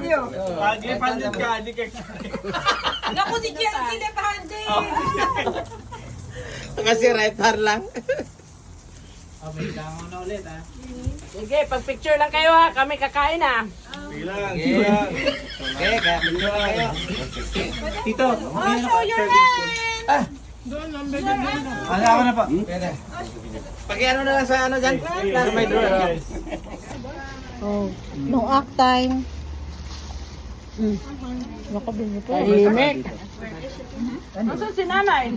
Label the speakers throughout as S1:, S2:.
S1: video.
S2: Pagi, pandit ka, di ka.
S1: Naku, si Chelsea left-handed.
S3: Kasi right hand lang.
S2: May langaw na ulit ha.
S4: Sige, pag-picture lang kayo ha. Kami kakain ha.
S2: Bilang.
S3: Okay, kaya picture lang kayo.
S2: Tito.
S1: Oh, show your hand.
S3: Ano ako na po? Pwede. Pag-ano na lang sa ano dyan? Para may drawer.
S5: Oh, no act time. Naku, binito.
S4: Tahimik. Nasaan si nanay?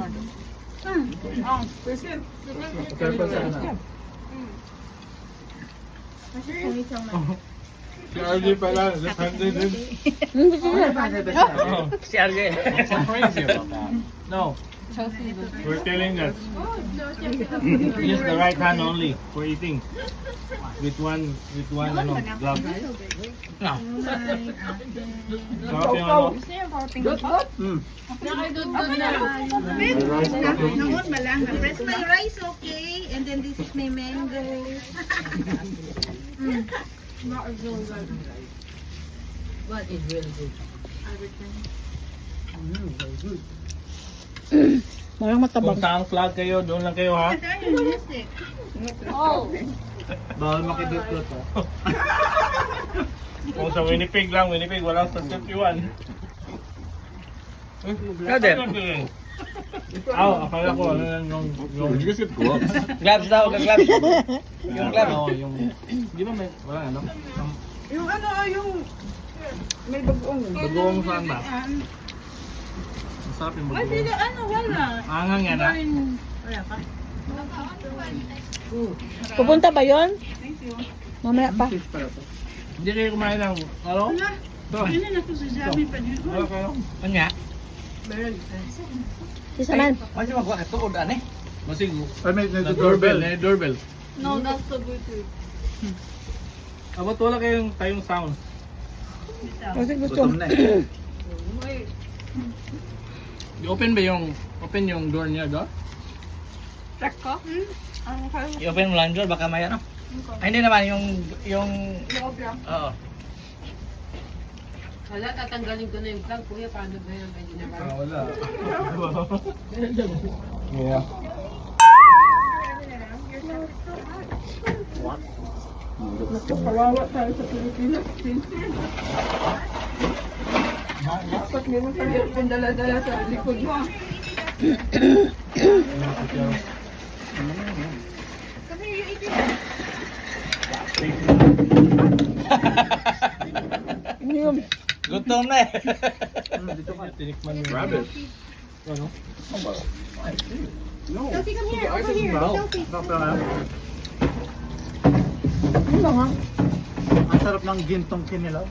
S2: Si RJ pala, left-handed din.
S3: Si RJ.
S2: Crazy about that. No. We're telling that. Use the right hand only for eating. With one ano, glove.
S3: No.
S2: Sarap yung ano.
S1: Nangon ba lang? Press my rice, okay? And then this is my mango.
S4: What is really good?
S5: Marang
S2: Kung
S5: matabang.
S2: saan flag kayo, doon lang kayo ha.
S4: Oh.
S2: Bawal makidot-dot ha. Kung sa Winnipeg lang, Winnipeg, walang sa 51.
S3: Kader.
S2: Aw, akala ko ano yan yung...
S3: Gloves daw, gloves. Yung gloves.
S2: Oo, yung... Di ba may... Walang ano?
S1: Yung ano, yung... May bagoong.
S2: Bagoong saan ba? Masarap yung
S1: Ay,
S2: bagoong.
S1: sila, ano, wala.
S2: Angang yan ha?
S1: Wala pa.
S5: Pupunta ba yon? Mamaya pa.
S2: Hindi kayo kumain ng... Ano? Ito.
S1: Yun na ako sa Jami pa dito.
S2: Wala kayo?
S3: Ano nga?
S5: Isa man.
S3: Masih magawa ito, udan eh.
S2: Masig. Ay, may doorbell. May doorbell.
S1: No, that's so good too.
S2: Abot wala kayong tayong sound.
S5: Kasi gusto.
S2: I-open ba yung... Open yung door niya, do?
S1: Check ko?
S3: I-open mo lang door, baka may ano. Ay, hindi naman, yung...
S1: Loob lang.
S3: Oo.
S4: Wala, tatanggalin ko na yung plug. Kuya, paano ba yan? Hindi na ba?
S2: Wala. Yeah.
S1: Kawawa tayo sa Pilipinas. Dapat meron tayo yung dala-dala sa likod mo.
S3: Gutom na eh.
S2: Dito ka, tinikman yung rabbit. Ano?
S1: Chelsea, come here. Over here. Chelsea.
S5: Ano ba nga?
S2: Ang sarap ng gintong kinilaw.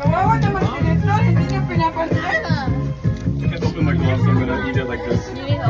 S1: Kawawa naman si Lito. Hindi niya pinapansin.
S6: I can open my gloves, I'm gonna eat it like this.
S4: You need